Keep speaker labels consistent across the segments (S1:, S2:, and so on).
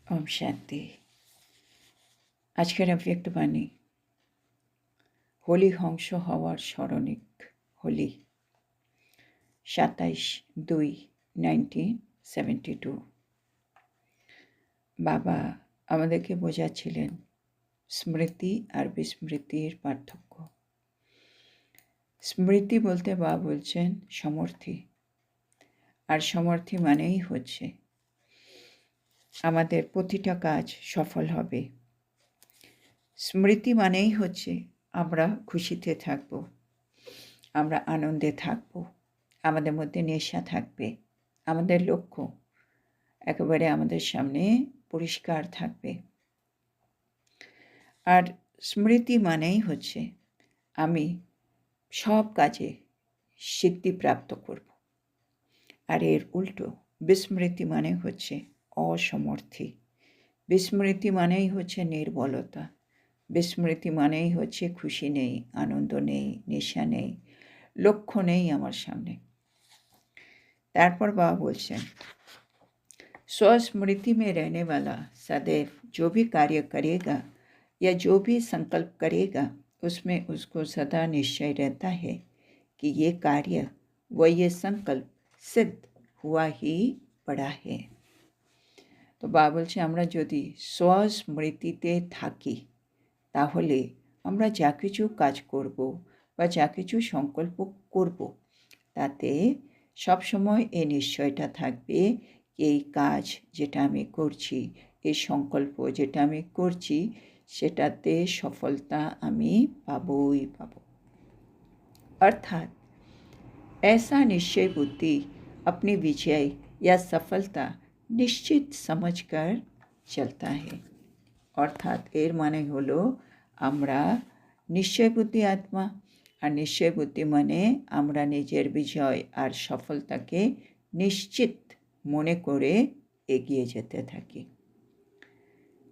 S1: ওম শান্তি। আজকের অব্যক্ত বাণী হোলি হংস হওয়ার স্মরণিক হোলি 27/2/1972। বাবা আমাদেরকে বোঝাচ্ছিলেন স্মৃতি আর বিস্মৃতির পার্থক্য। স্মৃতি বলতে বাবা বলছেন সমর্থী, আর সমর্থী মানেই হচ্ছে আমাদের প্রতিটা কাজ সফল হবে। স্মৃতি মানেই হচ্ছে আমরা খুশিতে থাকব, আমরা আনন্দে থাকব, আমাদের মধ্যে নেশা থাকবে, আমাদের লক্ষ্য একেবারে আমাদের সামনে পরিষ্কার থাকবে। আর স্মৃতি মানেই হচ্ছে আমি সব কাজে সিদ্ধি প্রাপ্ত করব। আর এর উল্টো বিস্মৃতি মানে হচ্ছে অসমর্থী। বিস্মৃতি মানেই হচ্ছে নির্বলতা। বিস্মৃতি মানেই হচ্ছে খুশি নেই, আনন্দ নেই, নেশা নেই, লক্ষ্য নেই আমার সামনে। তারপর বাবা বলছেন स्वस्मृति में रहने वाला सदैव जो भी कार्य करेगा या जो भी संकल्प करेगा उसमें उसको सदा निश्चय रहता है कि ये कार्य व ये संकल्प सिद्ध हुआ ही पड़ा है। তো বাবা বলছে আমরা যদি স্বস্মৃতিতে থাকি তাহলে আমরা যা কিছু কাজ করব বা যা কিছু সংকল্প করব তাতে সবসময় এই নিশ্চয়টা থাকবে এই কাজ যেটা আমি করছি, এই সংকল্প যেটা আমি করছি সেটাতে সফলতা আমি পাবই পাব। अर्थात ऐसा निश्चय बुद्धि अपनी विजय या सफलता निश्चित समझकर चलता है। অর্থাৎ এর মানে হলো আমরা নিশ্চয় বুদ্ধি আত্মা, আর নিশ্চয় বুদ্ধি মানে আমরা নিজের বিজয় আর সফলতাকে নিশ্চিত মনে করে এগিয়ে যেতে থাকি।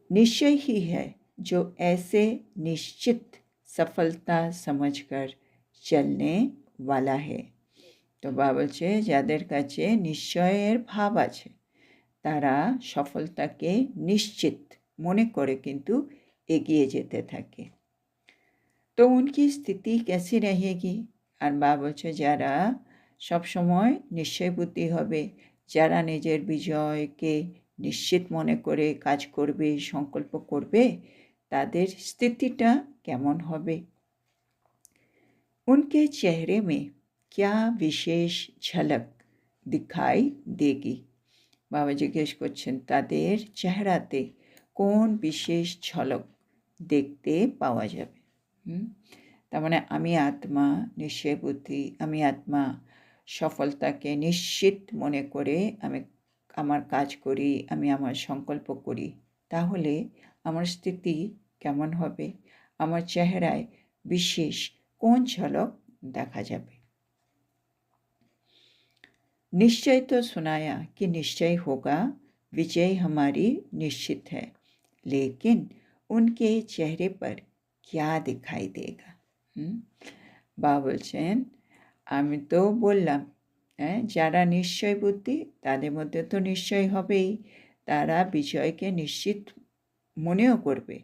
S1: निश्चय ही है जो ऐसे निश्चित सफलता समझकर चलने वाला है। তো বাবা বলছে যাদের কাছে নিশ্চয়ের ভাব আছে তারা সফলতাকে নিশ্চিত মনে করে কিন্তু এগিয়ে যেতে থাকে। তো উনকি স্থিতি कैसी रहेगी? আর বাবা বলছে যারা সবসময় নিশ্চয় বুদ্ধি হবে, যারা নিজের বিজয়কে নিশ্চিত মনে করে কাজ করবে, সংকল্প করবে, তাদের স্থিতিটা কেমন হবে? उनके चेहरे में क्या विशेष झलक दिखाई देगी? বাবা জিজ্ঞেস করছেন তাদের চেহারাতে কোন বিশেষ ঝলক দেখতে পাওয়া যাবে। তার মানে আমি আত্মা, নিশ্চয় বুদ্ধি, আমি আত্মা সফলতাকে নিশ্চিত মনে করে আমি আমার কাজ করি, আমি আমার সংকল্প করি, তাহলে আমার স্থিতি কেমন হবে? আমার চেহারায় বিশেষ কোন ঝলক দেখা যাবে? निश्चय तो सुनाया कि निश्चय होगा, विजय हमारी निश्चित है, लेकिन उनके चेहरे पर क्या दिखाई देगा? বাবা বলছেন আমি তো বললাম যারা নিশ্চয় বুদ্ধি তাদের মধ্যে তো নিশ্চয় হবেই, তারা বিজয়কে নিশ্চিত মনেও করবে,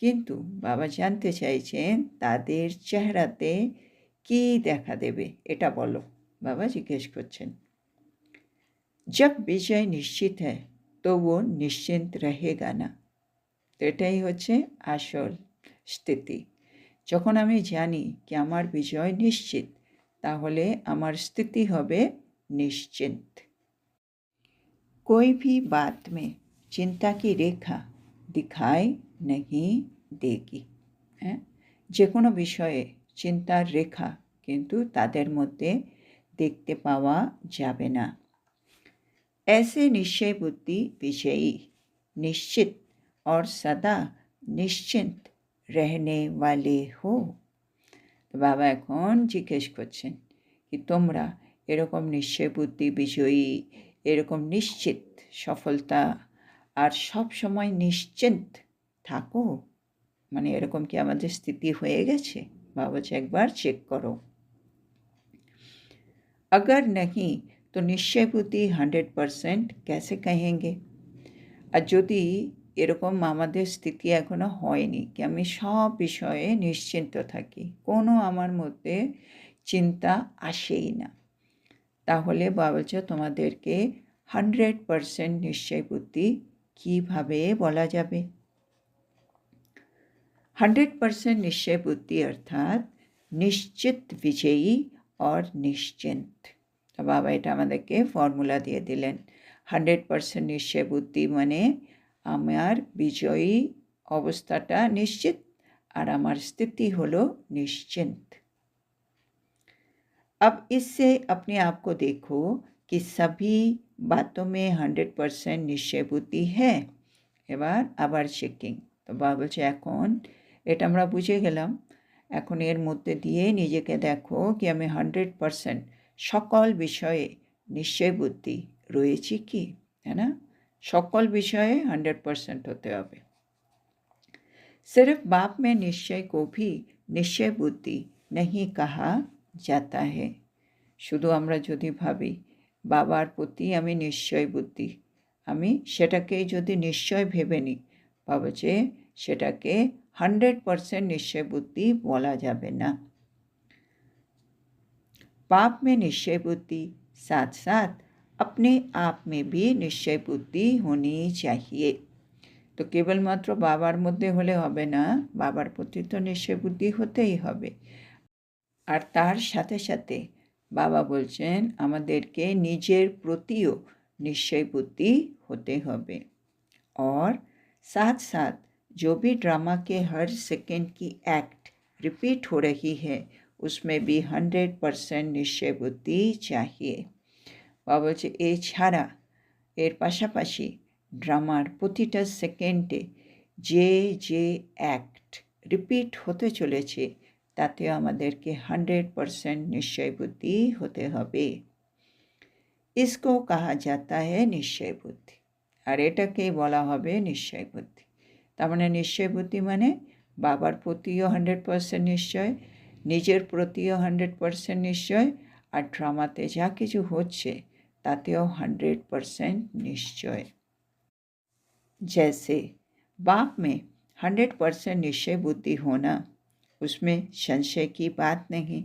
S1: কিন্তু বাবা জানতে চাইছেন তাদের চেহারাতে কি দেখা দেবে এটা বলো। বাবা জিজ্ঞেস করছেন जब विजय निश्चित है तो वो निश्चिंत रहेगा ना। তো এটাই হচ্ছে আসল স্থিতি। যখন আমি জানি কি আমার বিজয় নিশ্চিত তাহলে আমার স্থিতি হবে নিশ্চিন্ত। कोई भी बात में चिंता की रेखा दिखाई नहीं देगी। যে কোনো বিষয়ে চিন্তার রেখা কিন্তু তাদের মধ্যে দেখতে পাওয়া যাবে না। ऐसे निश्चय बुद्धि विजयी, निश्चित और सदा निश्चिंत रहने वाले हो। তো বাবা এখন জিজ্ঞেস করছেন কি তোমরা এরকম নিশ্চয় বুদ্ধি বিজয়ী, এরকম নিশ্চিত সফলতা আর সব সময় নিশ্চিন্ত থাকো, মানে এরকম কি আমাদের স্থিতি হয়ে গেছে? বাবা বলছে একবার চেক করো। अगर नहीं तो निश्चय बुद्धि 100% कैसे कहेंगे? আর যদি এরকম আমাদের স্থিতি এখনো হয়নি কি আমি সব বিষয়ে নিশ্চিন্ত থাকি, কোনো আমার মধ্যে চিন্তা আসেই না, তাহলে বাবা বলছে তোমাদেরকে 100% নিশ্চয় বুদ্ধি কীভাবে বলা যাবে। 100% निश्चय बुद्धि अर्थात निश्चित विजयी और निश्चिंत। तो बाबा এটা আমাদেরকে ফর্মুলা দিয়ে দিলেন। 100% নিশ্চয় বুদ্ধি মানে আমার বিজয়ী অবস্থাটা निश्चित और আমার स्थिति হলো निश्चिंत। अब इससे अपने आप को देखो कि सभी बातों में 100% निश्चय बुद्धि है। এবার আবার চেকিং। তো বাবা বলছে এখন এটা আমরা বুঝে গেলাম, এখন এর মধ্যে দিয়ে নিজেকে দেখো কি আমি 100% সকল বিষয়ে নিশ্চয় বুদ্ধি রয়েছি কি, है ना। সকল বিষয়ে 100% होते হবে। सिर्फ बाप में निश्चय को भी निश्चय बुद्धि नहीं कहा जाता है। শুধু আমরা যদি ভাবি বাবার প্রতি আমি নিশ্চয় বুদ্ধি, আমি সেটাকে যদি নিশ্চয় ভেবে নিই, বাবা যে সেটাকে 100% निश्चय बुद्धि बोला जाबे ना। पाप में निश्चय बुद्धि साथ साथ अपने आप में भी निश्चय बुद्धि होनी चाहिए। तो केवलमात्र बाबार मध्य होले होबे ना, बाबार प्रति तो निश्चय बुद्धि होतेई होबे। और तार साथे साथे बाबा बोलছেন আমাদেরকে নিজের প্রতিও निश्चय बुद्धि होते होबे। और साथ साथ जो भी ड्रामा के हर सेकंड की एक्ट रिपीट हो रही है उसमें भी 100% निश्चय बुद्धि चाहिए। बाबा বলছে এছাড়া এর পাশাপাশি ড্রামার প্রতিটা সেকেন্ডে যে যে অ্যাক্ট রিপিট হতে চলেছে তাতেও আমাদেরকে 100% নিশ্চয় বুদ্ধি হতে হবে। इसको कहा जाता है निश्चय बुद्धि। আর এটাকেই বলা হবে নিশ্চয় বুদ্ধি। তার মানে নিশ্চয় বুদ্ধি মানে বাবার প্রতিও 100% নিশ্চয়, নিজের প্রতিও 100% নিশ্চয়, আর ড্রামাতে যা কিছু হচ্ছে তাতেও 100% নিশ্চয়। जैसे बाप में 100% निश्चय बुद्धि होना, उसमें संशय की बात नहीं।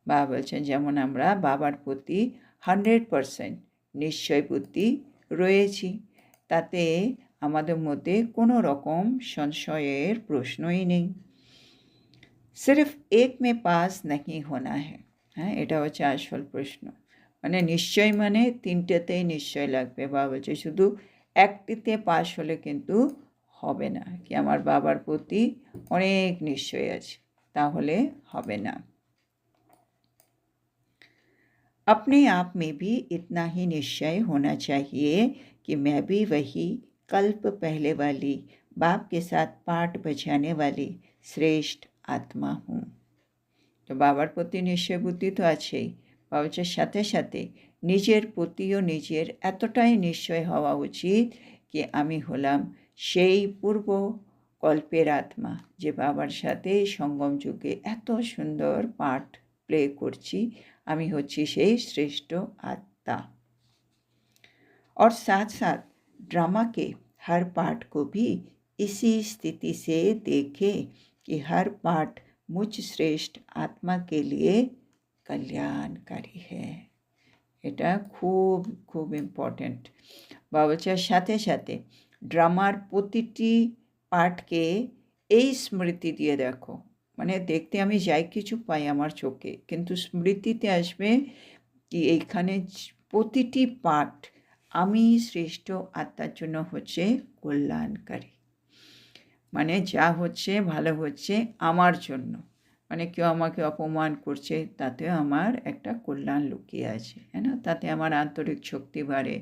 S1: বাবা বলছেন যেমন আমরা বাবার প্রতি 100% নিশ্চয় বুদ্ধি রয়েছি, তাতে আমাদের মধ্যে কোনো রকম সংশয়ের প্রশ্নই নেই। सिर्फ एक में पास नहीं होना है। হ্যাঁ, এটা হচ্ছে আসল প্রশ্ন। মানে নিশ্চয় মানে তিনটেতেই নিশ্চয় লাগবে। বাবা বলছে শুধু একটিতে পাস হলে কিন্তু হবে না, কি আমার বাবার প্রতি অনেক নিশ্চয় আছে, তাহলে হবে না। अपने आप में भी इतना ही निश्चय होना चाहिए कि मैं भी वही कल्प पहले वाली बाप के साथ पाठ बजाने वाली श्रेष्ठ आत्मा हूँ। तो बाबार प्रति निश्चय बुद्धि तो आछेई, बाबार साथे साथे निजेर प्रतिओ निजेर एतटाई निश्चय हवा उचित कि आमी हलाम सेई पूर्व कल्पेर आत्मा जे बाबार साथे संगम जुगे एत सुंदर पाठ प्ले करছি, আমি হচ্ছি সেই श्रेष्ठ आत्मा। और साथ साथ ड्रामा के हर पार्ट को भी इसी स्थिति से देखे कि हर पार्ट मुझ श्रेष्ठ आत्मा के लिए कल्याणकारी है। এটা খুব খুব ইম্পর্ট্যান্ট। বাবাচার সাথে সাথে ড্রামার প্রতিটি পার্টকে এই স্মৃতি দিয়ে দেখো, মানে দেখতে আমি যাই কিছু পাই আমার চোখে, কিন্তু স্মৃতিতে আসবে কি এইখানে প্রতিটি পার্ট আমি শ্রেষ্ঠ আত্মার জন্য হচ্ছে কল্যাণকারী, মানে যা হচ্ছে ভালো হচ্ছে আমার জন্য, মানে কেউ আমাকে অপমান করছে তাতেও আমার একটা কল্যাণ লুকিয়ে আছে, হ্যাঁ না। তাতে আমার আন্তরিক শক্তি বাড়ে,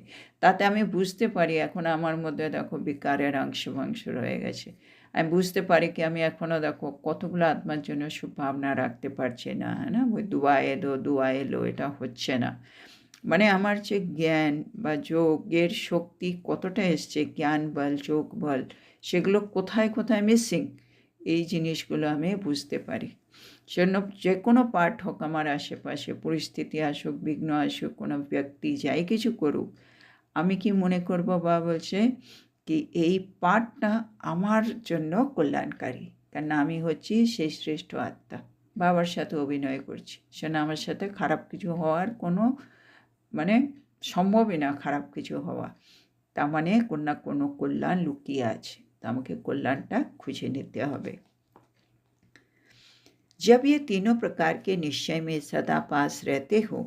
S1: তাতে আমি বুঝতে পারি এখন আমার মধ্যে দেখো বিকারের অংশ রয়ে গেছে, আমি বুঝতে পারি কি আমি এখনও দেখো কতগুলো আত্মার জন্য শুভভাবনা রাখতে পারছি না, হ্যাঁ না। ওই দুয়া এলো এটা হচ্ছে না, মানে আমার যে জ্ঞান বা যোগের শক্তি কতটা এসছে, জ্ঞান বল যোগ বল সেগুলো কোথায় কোথায় মিসিং, এই জিনিসগুলো আমি বুঝতে পারি। জন্য যে কোনো পার্ট হোক আমার আশেপাশে, পরিস্থিতি আসুক, বিঘ্ন আসুক, কোনো ব্যক্তি যাই কিছু করুক, আমি কি মনে করব, বাবা বলছে কি এই পাঠটা আমার জন্য কল্যাণকারী, কারণ আমি হচ্ছি সেই শ্রেষ্ঠ আত্মা, বাবার সাথে অভিনয় করছি, সেটা আমার সাথে খারাপ কিছু হওয়ার কোনো মানে সম্ভবই না। খারাপ কিছু হওয়া তার মানে কোনো না কোনো কল্যাণ লুকিয়ে আছে, তো আমাকে কল্যাণটা খুঁজে নিতে হবে। जब ये तीनों प्रकार के निश्चय में सदा पास रहते हो,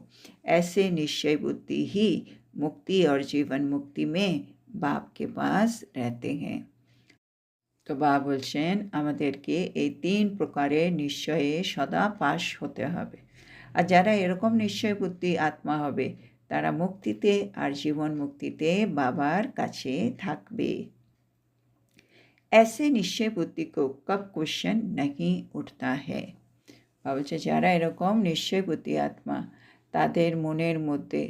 S1: ऐसे निश्चय बुद्धि ही मुक्ति और जीवन मुक्ति में बाप के पास रहते हैं। তো বাবা বলছেন আমাদেরকে এই 3 প্রকারের নিশ্চয়ে সদা পাশ হতে হবে। আর যারা এরকম নিশ্চয় বুদ্ধি আত্মা হবে তারা মুক্তিতে আর জীবন মুক্তিতে বাবার কাছে থাকবে। ऐसे निश्चय बुद्धि को कब क्वेश्चन नहीं उठता है। বাবা বলছে যারা এরকম নিশ্চয় বুদ্ধি আত্মা তাদের মনের মধ্যে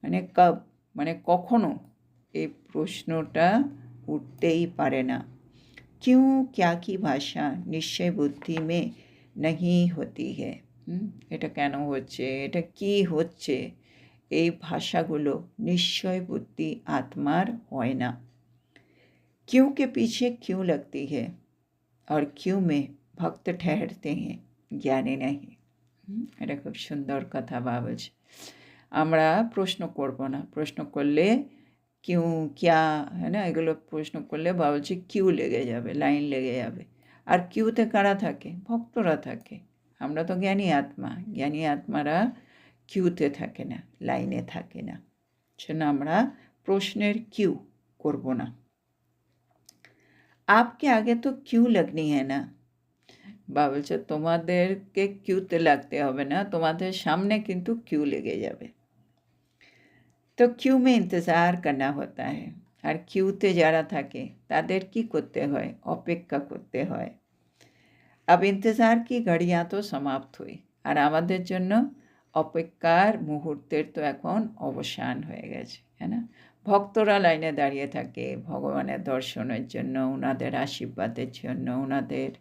S1: মানে কব মানে কখনো এই প্রশ্নটা উঠতেই পারে না। क्यों क्या की भाषा निश्चय बुद्धि में नहीं होती है। এটা কেন হচ্ছে, এটা কি হচ্ছে, এই ভাষাগুলো নিশ্চয় বুদ্ধি আত্মার হয় না। क्यों के पीछे क्यों लगती है और क्यों में भक्त ठहरते हैं জ্ঞানী नहीं। এটা খুব সুন্দর কথা বাবা বলছে। আমরা প্রশ্ন করব না, প্রশ্ন করলে কিউ ক্যা হ্যাঁ না, এগুলো প্রশ্ন করলে বাবা বলছে কিউ লেগে যাবে, লাইন লেগে যাবে। আর কিউতে কারা থাকে? ভক্তরা থাকে। আমরা তো জ্ঞানী আত্মা, জ্ঞানী আত্মারা কিউতে থাকে না, লাইনে থাকে না, সেজন্য আমরা প্রশ্নের কিউ করব না। आपके आगे तो क्यों लगनी है ना। বাবা বলছে তোমাদেরকে কিউতে লাগতে হবে না, তোমাদের সামনে কিন্তু কিউ লেগে যাবে। তো কিউ মে ইন্তজার করনা হতা है। আর কিউতে যারা থাকে তাদের কি করতে হয়? অপেক্ষা করতে হয়। अब इंतज़ार की घड़ियाँ तो समाप्त हुई। আর আমাদের জন্য অপেক্ষার মুহূর্তের তো এখন অবসান হয়ে গেছে, হ্যাঁ না। ভক্তরা লাইনে দাঁড়িয়ে থাকে ভগবানের দর্শনের জন্য, ওনাদের আশীর্বাদের জন্য, ওনাদের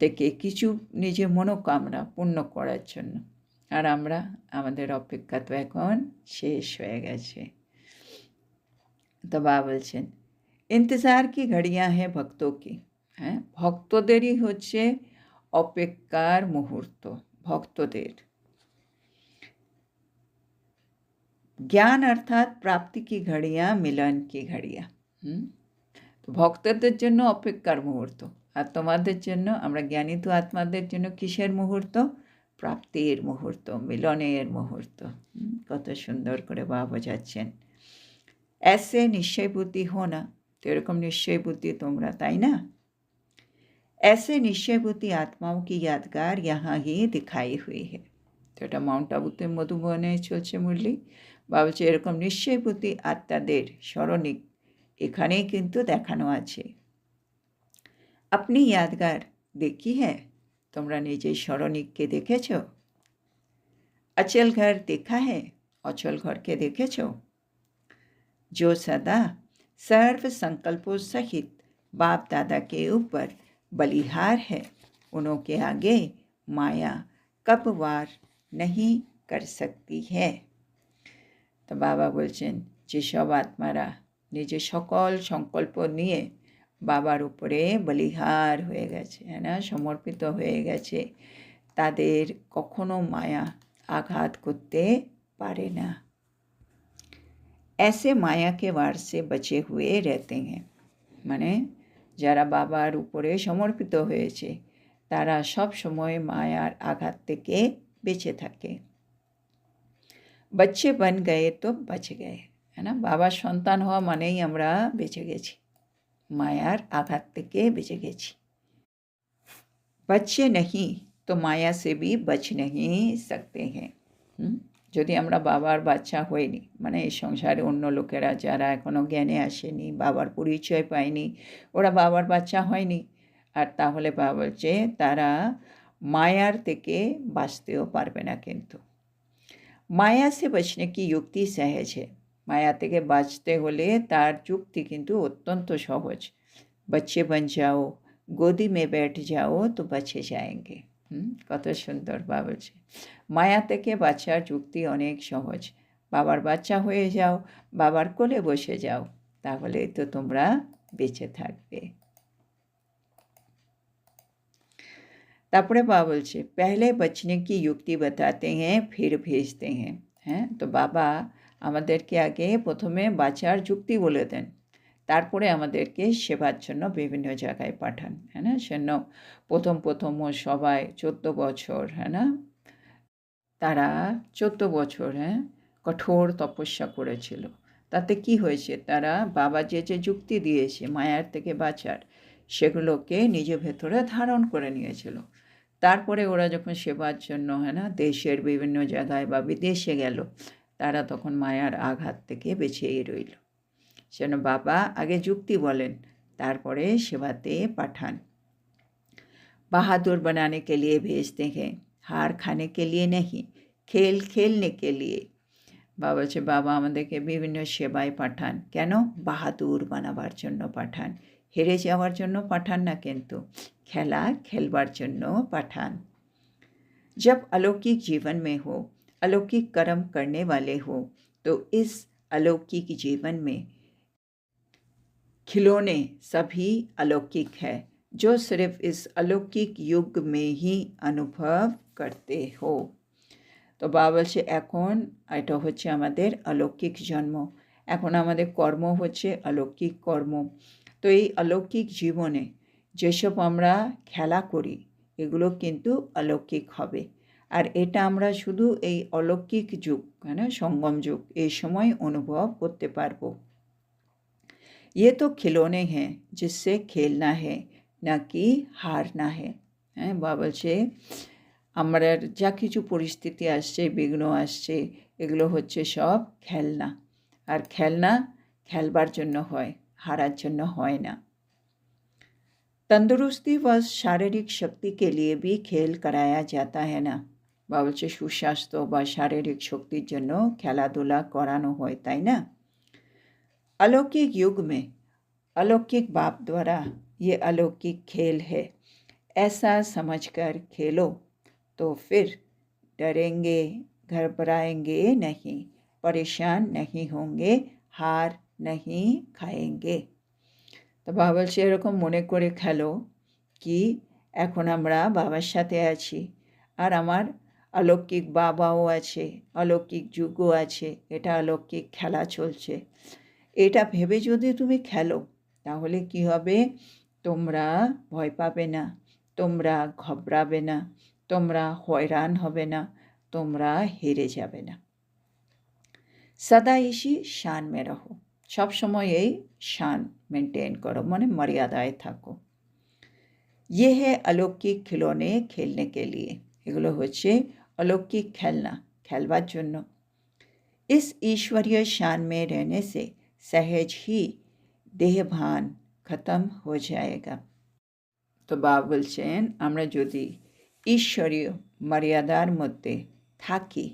S1: থেকে কিছু নিজের মনোকামনা পূর্ণ করার জন্য। আর আমরা আমাদের অপেক্ষা তো এখন শেষ হয়ে গেছে। তো বাবা বলছেন ইন্তজার কি ঘড়িয়াঁ হ্যাঁ ভক্তোं की। হ্যাঁ, ভক্তদেরই হচ্ছে অপেক্ষার মুহূর্ত, ভক্তদের। জ্ঞান অর্থাৎ প্রাপ্তি কি ঘড়িয়াঁ, মিলন কি ঘড়িয়াঁ। তো ভক্তদের জন্য অপেক্ষার মুহূর্ত, আর তোমাদের জন্য আমরা জ্ঞানিত আত্মাদের জন্য কিসের মুহূর্ত? প্রাপ্তির মুহূর্ত, মিলনের মুহূর্ত। কত সুন্দর করে বাবা বোঝাচ্ছেন। ऐसे निश्चय बुद्धि होना, तो एरकम निश्चय बुद्धि তোমরা, তাই না? ऐसे निश्चय बुद्धि आत्माओं की यादगार यहाँ ही दिखाई हुई है। তো এটা মাউন্ট আবুতে মধুবনে চলছে মুরলি। বাবা বলছে এরকম নিশ্চয় বুদ্ধি আত্মাদের স্মরণিক এখানেই কিন্তু দেখানো আছে। আপনি यादगार देखी है, তোমরা নিজের স্মরণিককে দেখেছ? अचल घर देखा है, অচল ঘরকে দেখেছ? जो सदा सर्व संकल्पों सहित बाप दादा के ऊपर बलिहार है, उनके आगे माया कब वार नहीं कर सकती है। तो बाबा বলছেন যেসব আত্মারা নিজের সকল সংকল্প নিয়ে বাবার উপরে বলিহার হয়ে গেছে, হ্যাঁ না, সমর্পিত হয়ে গেছে, তাদের কখনো মায়া আঘাত করতে পারে না। ऐसे माया के वार से बचे हुए रहते हैं। মানে যারা বাবার উপরে সমর্পিত হয়েছে তারা সব সময় মায়ার আঘাত থেকে বেঁচে থাকে। बच्चे बन गए तो बच गए, है ना। বাবার সন্তান হওয়া মানেই আমরা বেঁচে গেছি, মায়ার আঘাত থেকে বেঁচে গেছি। बच्चे नहीं तो माया से भी बच नहीं सकते हैं। যদি আমরা বাবার বাচ্চা হইনি, মানে এই সংসারে অন্য লোকেরা যারা এখনও জ্ঞানে আসেনি, বাবার পরিচয় পায়নি, ওরা বাবার বাচ্চা হয়নি, আর তাহলে বাবা বলছে তারা মায়ার থেকে বাঁচতেও পারবে না। কিন্তু মায়া সে বাঁচনে কি যুক্তি সহজ है। মায়া থেকে বাঁচতে হলে তার যুক্তি কিন্তু অত্যন্ত সহজ। बच्चे बन जाओ, गोदी में बैठ जाओ तो बचे जाएंगे। কত সুন্দর বাবা বলছে মায়া থেকে বাঁচার যুক্তি অনেক সহজ। বাবার বাচ্চা হয়ে যাও, বাবার কোলে বসে যাও, তাহলে তো তোমরা বেঁচে থাকবে। তারপরে বাবা বলছে पहले बचने की युक्ति बताते हैं फिर भेजते हैं। হ্যাঁ, তো বাবা আমাদেরকে আগে প্রথমে বাঁচার যুক্তি বলে দেন, তারপরে আমাদেরকে সেবার জন্য বিভিন্ন জায়গায় পাঠান। হ্যাঁ না, সেজন্য প্রথম সবাই 14 বছর, হ্যাঁ না, তারা 14 বছর কঠোর তপস্যা করেছিল। তাতে কি হয়েছে, তারা বাবা যে যুক্তি দিয়েছে মায়ার থেকে বাঁচার, সেগুলোকে নিজের ভেতরে ধারণ করে নিয়েছিল। তারপরে ওরা যখন সেবার জন্য দেশের বিভিন্ন জায়গায় বা বিদেশে গেল, তারা তখন মায়ার আঘাত থেকে বেঁচেই রইল। সেজন্য বাবা আগে যুক্তি বলেন, তারপরে সেবাতে পাঠান। बहादुर बनाने के लिए भेजते हैं, हार खाने के लिए नहीं, खेल खेलने के लिए। বাবা বলছে বাবা আমাদেরকে বিভিন্ন সেবায় পাঠান, কেন? বাহাদুর বানাবার জন্য পাঠান, হেরে যাওয়ার জন্য পাঠান না, কিন্তু খেলা খেলবার জন্য পাঠান। जब अलौकिक जीवन में हो, अलौकिक कर्म करने वाले हो, तो इस अलौकिक जीवन में खिलौने सभी अलौकिक है, जो सिर्फ इस अलौकिक युग में ही अनुभव करते हो। তো বাবা বলছে এখন এটা হচ্ছে আমাদের অলৌকিক জন্ম, এখন আমাদের কর্ম হচ্ছে অলৌকিক কর্ম। তো এই অলৌকিক জীবনে যেসব আমরা খেলা করি, এগুলো কিন্তু অলৌকিক হবে। আর এটা আমরা শুধু এই অলৌকিক যুগ, সঙ্গম যুগ, এই সময় অনুভব করতে পারবো। ये तो खिलौने हैं जिससे खेलना है, ना कि हारना है। হ্যাঁ, বাবা বলছে আমরা যা কিছু পরিস্থিতি আসছে, বিঘ্ন আসছে, এগুলো হচ্ছে সব খেলনা, আর খেলনা খেলবার জন্য হয়, হারার জন্য হয় না। तंदुरुस्ती व शारीरिक शक्ति के लिए भी खेल कराया जाता है ना। বাবা বলছে সুস্বাস্থ্য বা শারীরিক শক্তির জন্য খেলাধুলা করানো হয়, তাই না? अलौकिक युग में अलौकिक बाप द्वारा ये अलौकिक खेल है, ऐसा समझकर खेलो, तो फिर डरेंगे, घबराएंगे नहीं, परेशान नहीं होंगे, हार नहीं खाएंगे। তো বাবা বলছে এরকম মনে করে খেলো কি এখন আমরা বাবার সাথে আছি, আর আমার অলৌকিক বাবাও আছে, অলৌকিক যুগও আছে, এটা অলৌকিক খেলা চলছে। এটা ভেবে যদি তুমি খেলো, তাহলে কি হবে, তোমরা ভয় পাবে না, তোমরা ঘবরাবে না, তোমরা হয়রান হবে না, তোমরা হেরে যাবে না। সদা ইসি শান মে রহো, সব সময় এই শান মেনটেন করো, মানে মর্যাদায় থাকো। ये है अलौकिक खिलौने खेलने के लिए, এগুলো হচ্ছে অলৌকিক খেলনা খেলবার জন্য। इस ईश्वरीय शान में रहने से सहज ही देहभान खत्म हो जाएगा। তো বাবা বলছেন আমরা যদি ঈশ্বরীয় মর্যাদার মধ্যে থাকি,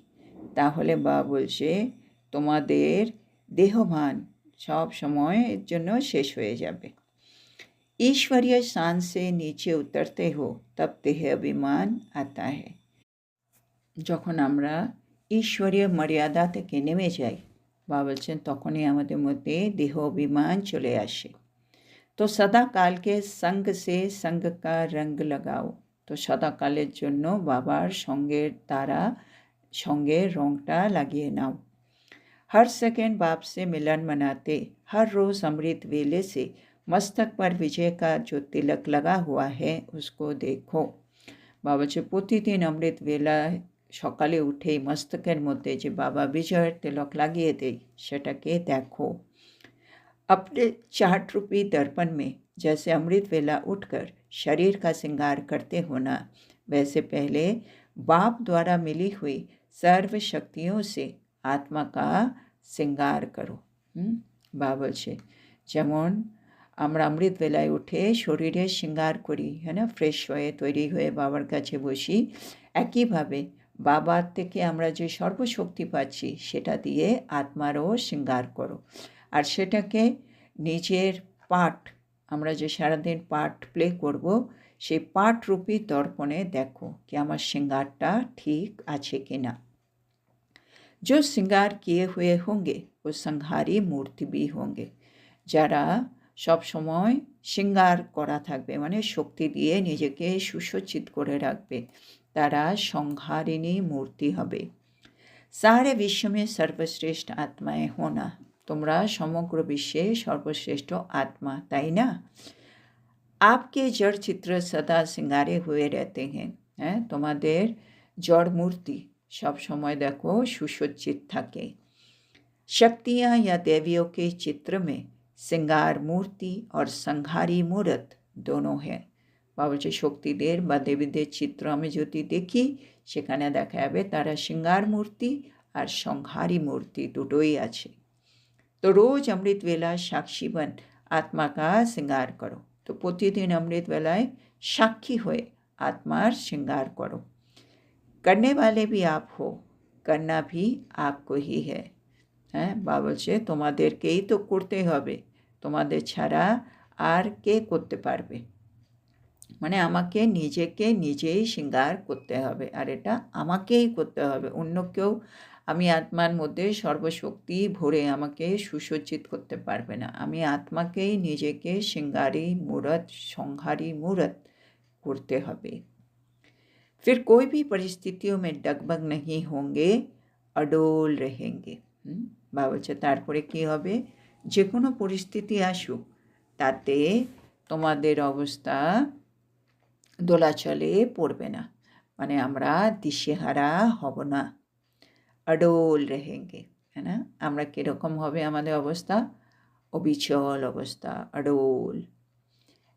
S1: তাহলে বাবা বলছে তোমাদের দেহভান সব সময়ের জন্য শেষ হয়ে যাবে। ईश्वरीय शान से नीचे उतरते हो तब देह अभिमान आता है। যখন আমরা ঈশ্বরীয় মর্যাদা থেকে নেমে যাই, বাবা বলছেন তখনই আমাদের মধ্যে দেহ অভিমান চলে আসে। তো সদাকাল के संग से संग का रंग लगाओ, তো সদাকালের জন্য বাবার সঙ্গের দ্বারা সঙ্গের রংটা লাগিয়ে নাও। हर सेकेंड बाप से मिलन मनाते, हर रोज़ अमृत वेले से मस्तक पर विजय का जो तिलक लगा हुआ है उसको देखो। বাবা বলছে প্রতিদিন অমৃত বেলায় সকালে উঠেই মস্তকের মধ্যে যে বাবা বিজয়ের তিলক লাগিয়ে দেয়, সেটাকে দেখো। अपने 4 रूपी दर्पण में जैसे अमृत वेला उठकर शरीर का श्रृंगार करते हो ना, वैसे पहले बाप द्वारा मिली हुई सर्व शक्तियों से आत्मा का श्रृंगार करो। বাবা বলছে যেমন আমরা অমৃত বেলায় উঠে শরীরের শৃঙ্গার করি, ফ্রেশ হয়ে তৈরি হয়ে বাবার কাছে বসি, একইভাবে বাবার থেকে আমরা যে সর্বশক্তি পাচ্ছি সেটা দিয়ে আত্মারও শৃঙ্গার করো। আর সেটাকে নিজের পাঠ, আমরা যে সারাদিন পাঠ প্লে করব, সেই পাঠরূপী দর্পণে দেখো কি আমার শৃঙ্গারটা ঠিক আছে কি না। जो श्रृंगार किए हुए होंगे वो संहारी मूर्ति भी होंगे। যারা সব সময় শৃঙ্গার করা থাকবে, মানে শক্তি দিয়ে নিজেকে সুসজ্জিত করে রাখবে, তারা সংহারিণী মূর্তি হবে। सारे विश्व में सर्वश्रेष्ठ आत्माएं होना, তোমরা সমগ্র বিশ্বে সর্বশ্রেষ্ঠ আত্মা, তাই না? आपके जड़ चित्र सदा सिंगारे हुए रहते हैं, হ্যাঁ, তোমাদের জড় মূর্তি সব সময় দেখো সুসজ্জিত থাকে। शक्तियाँ या देवियों के चित्र में सिंगार मूर्ति और संहारी मूर्त दोनों है। বা বলছে শক্তিদের বা দেবীদের চিত্র আমি যদি দেখি, সেখানে দেখা যাবে তারা সিঙ্গার মূর্তি আর সংহারী মূর্তি দুটোই আছে। তো রোজ অমৃত বেলা সাক্ষী বন আত্মা কা সিঙ্গার করো, তো প্রতিদিন অমৃত বেলায় সাক্ষী হয়ে আত্মার সিঙ্গার করো। करने वाले भी आप हो, करना भी आपको ही है, হ্যাঁ, বা বলছে তোমাদেরকেই তো করতে হবে, তোমাদের ছাড়া আর কে করতে পারবে, মানে আমাকে নিজেকে নিজেই শৃঙ্গার করতে হবে, আর এটা আমাকেই করতে হবে, অন্য কেউ আমি আত্মার মধ্যে সর্বশক্তি ভরে আমাকে সুসজ্জিত করতে পারবে না। আমি আত্মাকেই নিজেকে শৃঙ্গারী মূরত সংহারী মূরত করতে হবে। फिर कोई भी परिस्थितियों में डगमग नहीं होंगे, अडोल रहेंगे। বা বলছে তারপরে কি হবে, যে কোনো পরিস্থিতি আসুক তাতে তোমাদের অবস্থা দোলাচলে পড়বে না, মানে আমরা দিশেহারা হব না। अडोल रहेंगे, है ना, আমরা কীরকম হবে আমাদের অবস্থা, অবিচল অবস্থা, अडोल।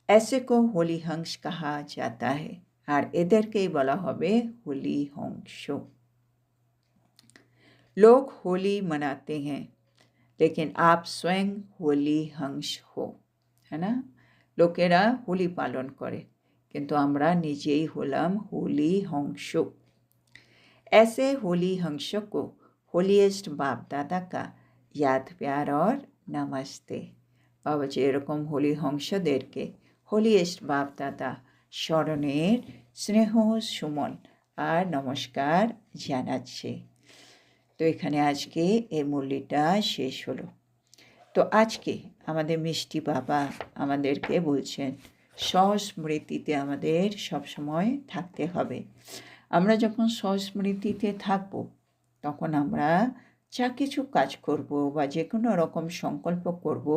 S1: ऐसे को होली हंस कहा जाता है, আর এদেরকেই বলা হবে होली हंस। लोग होली मनाते हैं लेकिन आप स्वयं होली हंस हो, है ना, লোকেরা হোলি পালন করে কিন্তু আমরা নিজেই হলাম হোলি হংস। ऐसे होली हंस को होलीएस्ट बाप दादा का याद प्यार और नमस्ते, বাবা যে এরকম হোলি হংসদেরকে হোলিয়েস্ট বাপ দাদা স্মরণের স্নেহ সুমন আর নমস্কার জানাচ্ছে। তো এখানে আজকে এই মুরলিটা শেষ হলো। তো আজকে আমাদের মিষ্টি বাবা আমাদেরকে বলছেন স্মৃতিতে আমাদের সবসময় থাকতে হবে। আমরা যখন স্মৃতিতে থাকব, তখন আমরা যা কিছু কাজ করব বা যে কোনো রকম সংকল্প করব,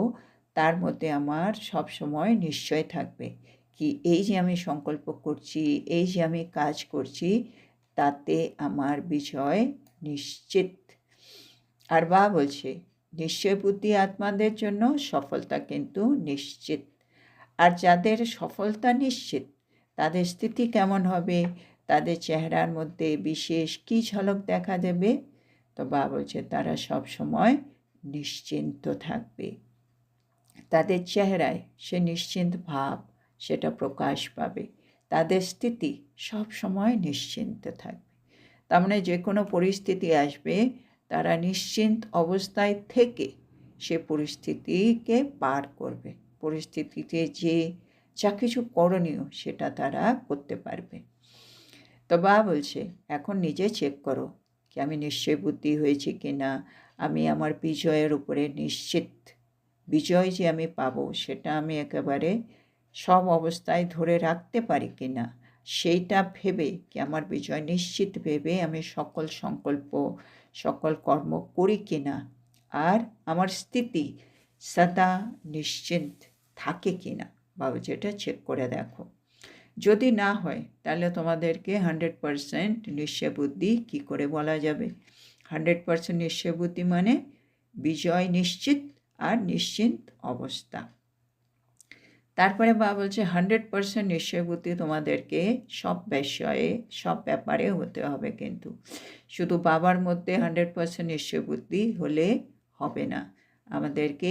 S1: তার মধ্যে আমার সবসময় নিশ্চয় থাকবে কি এই যে আমি সংকল্প করছি, এই যে আমি কাজ করছি, তাতে আমার বিজয় নিশ্চিত। আর বা বলছে নিশ্চয় বুদ্ধি আত্মাদের জন্য সফলতা কিন্তু নিশ্চিত। আর যাদের সফলতা নিশ্চিত, তাদের স্থিতি কেমন হবে, তাদের চেহারার মধ্যে বিশেষ কী ঝলক দেখা দেবে, তো বা বলছে তারা সব সময় নিশ্চিন্ত থাকবে, তাদের চেহারায় সে নিশ্চিন্ত ভাব সেটা প্রকাশ পাবে, তাদের স্থিতি সব সময় নিশ্চিন্ত থাকবে। তার মানে যে কোনো পরিস্থিতি আসবে, তারা নিশ্চিন্ত অবস্থায় থেকে সে পরিস্থিতিকে পার করবে, পরিস্থিতিতে যে যা কিছু করণীয় সেটা তারা করতে পারবে। তো বা বলছে এখন নিজে চেক করো কি আমি নিশ্চয় বুদ্ধি হয়েছি কি না, আমি আমার বিজয়ের উপরে নিশ্চিত, বিজয় যে আমি পাবো সেটা আমি একেবারে সব অবস্থায় ধরে রাখতে পারি কি না, সেইটা ভেবে কি আমার বিজয় নিশ্চিত ভেবে আমি সকল সংকল্প সকল কর্ম করি কি না, আর আমার স্থিতি সদা নিশ্চিন্ত থাকে কি না, বাবু যেটা চেক করে দেখো। যদি না হয় তাহলে তোমাদেরকে 100% নিশ্চয় বুদ্ধি কী করে বলা যাবে। 100% নিশ্চয় বুদ্ধি মানে বিজয় নিশ্চিত আর নিশ্চিন্ত অবস্থা। তারপরে বা বলছে 100% নিশ্চয় বুদ্ধি তোমাদেরকে সব বিষয়ে সব ব্যাপারে হতে হবে, কিন্তু শুধু বাবার মধ্যে 100% নিশ্চয় বুদ্ধি হলে হবে না, আমাদেরকে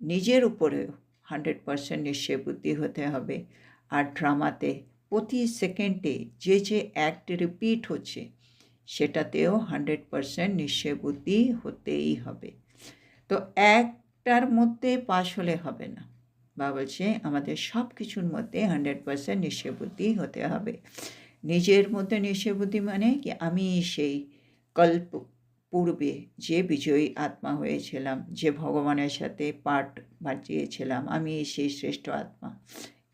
S1: নিজের উপরেও 100% নিশ্চয় বুদ্ধি হতে হবে। আর ড্রামাতে প্রতি সেকেন্ডে যে অ্যাক্ট রিপিট হচ্ছে সেটাতেও 100% নিশ্চয় বুদ্ধি হতেই হবে। তো একটার মধ্যে পাশ হলে হবে না, বা বলছে আমাদের সব কিছুর মধ্যে 100% নিশ্চয় বুদ্ধি হতে হবে। নিজের মধ্যে নিশ্চয় বুদ্ধি মানে কি আমি সেই কল্প পূর্বে যে বিজয়ী আত্মা হয়েছিলাম, যে ভগবানের সাথে পাঠ বাজিয়েছিলাম, আমি সেই শ্রেষ্ঠ আত্মা,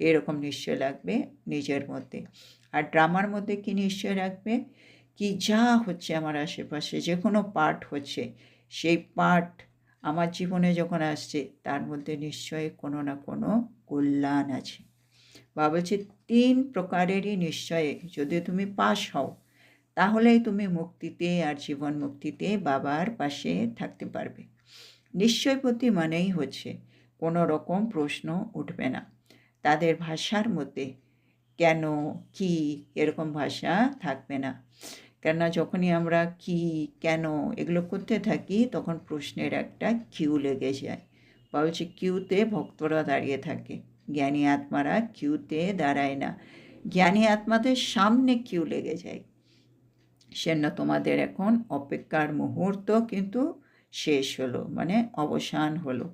S1: এরকম নিশ্চয় লাগবে নিজের মধ্যে। আর ড্রামার মধ্যে কি নিশ্চয় রাখবে, কি যা হচ্ছে আমার আশেপাশে, যে কোনো পাঠ হচ্ছে, সেই পাঠ আমার জীবনে যখন আসছে তার মধ্যে নিশ্চয়ই কোনো না কোনো কল্যাণ আছে। বা বলছে 3 প্রকারেরই নিশ্চয়ে যদি তুমি পাশ হও, তাহলেই তুমি মুক্তিতে আর জীবন মুক্তিতে বাবার পাশে থাকতে পারবে। নিশ্চয়পতি মানেই হচ্ছে কোনো রকম প্রশ্ন উঠবে না। তাদের ভাষার মধ্যে কেন, কি, এরকম ভাষা থাকবে না। কেননা যখনই আমরা কি, কেন এগুলো করতে থাকি, তখন প্রশ্নের একটা কিউ লেগে যায়। বা হচ্ছে কিউতে ভক্তরা দাঁড়িয়ে থাকে, জ্ঞানী আত্মারা কিউতে দাঁড়ায় না। জ্ঞানী আত্মাদের সামনে কিউ লেগে যায়। সেজন্য তোমাদের এখন অপেক্ষার মুহূর্ত কিন্তু শেষ হলো, মানে অবসান হলো।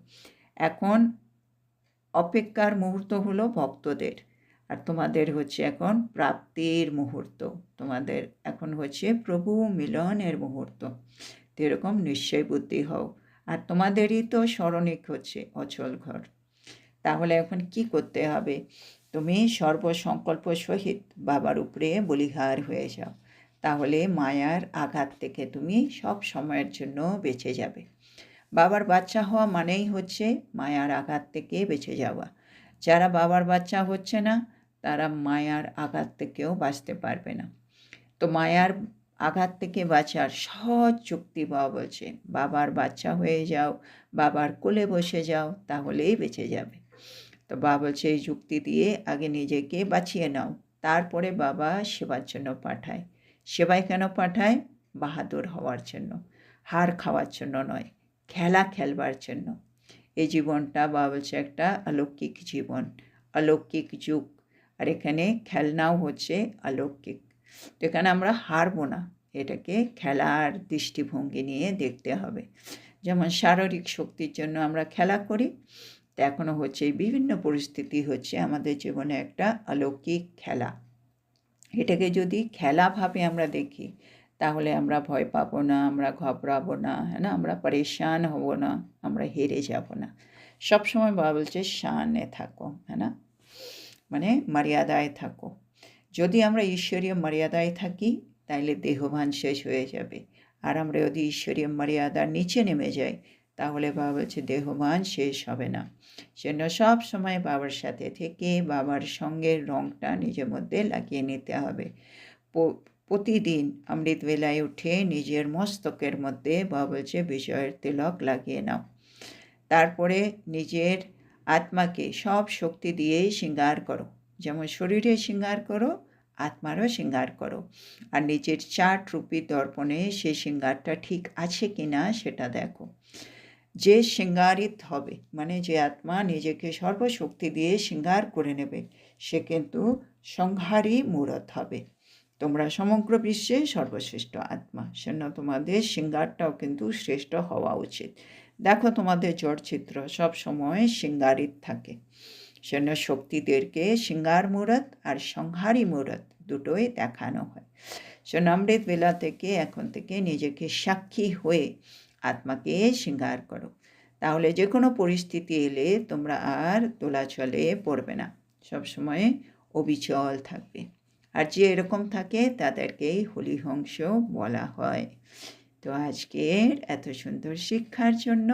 S1: এখন অপেক্ষার মুহূর্ত হলো ভক্তদের, আর তোমাদের হচ্ছে এখন প্রাপ্তির মুহূর্ত। তোমাদের এখন হচ্ছে প্রভু মিলনের মুহূর্ত। তো এরকম নিশ্চয় বুদ্ধি হও। আর তোমাদেরই তো স্মরণিক হচ্ছে অচল ঘর। তাহলে এখন কি করতে হবে? তুমি সর্বসংকল্প সহিত বাবার উপরে বলিহার হয়ে যাও। তাহলে মায়ার আঘাত থেকে তুমি সব সময়ের জন্য বেঁচে যাবে। বাবার বাচ্চা হওয়া মানেই হচ্ছে মায়ার আঘাত থেকে বেঁচে যাওয়া। যারা বাবার বাচ্চা হচ্ছে না, তারা মায়ার আঘাত থেকেও বাঁচতে পারবে না। তো মায়ার আঘাত থেকে বাঁচার সহজ যুক্তি বাবা বলছে, বাবার বাচ্চা হয়ে যাও, বাবার কোলে বসে যাও, তাহলেই বেঁচে যাবে। তো বাবা বলছে এই যুক্তি দিয়ে আগে নিজেকে বাঁচিয়ে নাও, তারপরে বাবা সেবার জন্য পাঠায়। সেবায় কেন পাঠায়? বাহাদুর হওয়ার জন্য, হার খাওয়ার জন্য নয়, খেলা খেলবার জন্য। এই জীবনটা বাবা বলছে একটা অলৌকিক জীবন, অলৌকিক যুগ। আর এখানে খেলনাও হচ্ছে অলৌকিক। তো এখানে আমরা হারবো না, এটাকে খেলার দৃষ্টিভঙ্গি নিয়ে দেখতে হবে। যেমন শারীরিক শক্তির জন্য আমরা খেলা করি, তো এখনও হচ্ছে বিভিন্ন পরিস্থিতি হচ্ছে আমাদের জীবনে একটা অলৌকিক খেলা। এটাকে যদি খেলাভাবে আমরা দেখি, তাহলে আমরা ভয় পাবো না, আমরা ঘবরাবো না, হ্যাঁ না, আমরা পরেশান হব না, আমরা হেরে যাব না। সবসময় বাবা বলছে শানে থাকো, হ্যাঁ না, মানে মর্যাদায় থাকো। যদি আমরা ঈশ্বরীয় মর্যাদায় থাকি, তাহলে দেহভান শেষ হয়ে যাবে। আর আমরা যদি ঈশ্বরীয় মর্যাদার নিচে নেমে যাই, তাহলে বাবা বলছে দেহভান শেষ হবে না। সেজন্য সব সময় বাবার সাথে থেকে বাবার সঙ্গের রঙটা নিজের মধ্যে লাগিয়ে নিতে হবে। প্রতিদিন অমৃতবেলায় উঠে নিজের মস্তকের মধ্যে বাবা বলছে বিজয়ের তিলক লাগিয়ে নাও। তারপরে নিজের আত্মাকে সব শক্তি দিয়েই শৃঙ্গার করো। যেমন শরীরে শৃঙ্গার করো, আত্মারও শৃঙ্গার করো। আর নিজের চাট রূপী দর্পণে সেই শৃঙ্গারটা ঠিক আছে কি না সেটা দেখো। যে শৃঙ্গারিত হবে, মানে যে আত্মা নিজেকে সর্বশক্তি দিয়ে শৃঙ্গার করে নেবে, সে কিন্তু সংহারী মূরত হবে। তোমরা সমগ্র বিশ্বে সর্বশ্রেষ্ঠ আত্মা, সেজন্য তোমাদের শৃঙ্গারটাও কিন্তু শ্রেষ্ঠ হওয়া উচিত। দেখো তোমাদের জড়চিত্র সব সময় শৃঙ্গারিত থাকে, সেজন্য শক্তিদেরকে শৃঙ্গার মূরত আর সংহারী মূরত দুটোই দেখানো হয়। সেজন্য অমৃত বেলা থেকে এখন থেকে নিজেকে সাক্ষী হয়ে আত্মাকে শৃঙ্গার করো। তাহলে যে কোনো পরিস্থিতি এলে তোমরা আর দোলাচলে পড়বে না, সবসময় অবিচল থাকবে। আর যে এরকম থাকে তাদেরকেই হরিহংস বলা হয়। তো আজকের এত সুন্দর শিক্ষার জন্য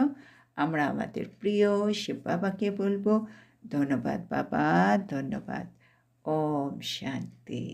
S1: আমরা আমাদের প্রিয় শিব বাবাকে বলবো ধন্যবাদ বাবা, ধন্যবাদ। ওম শান্তি।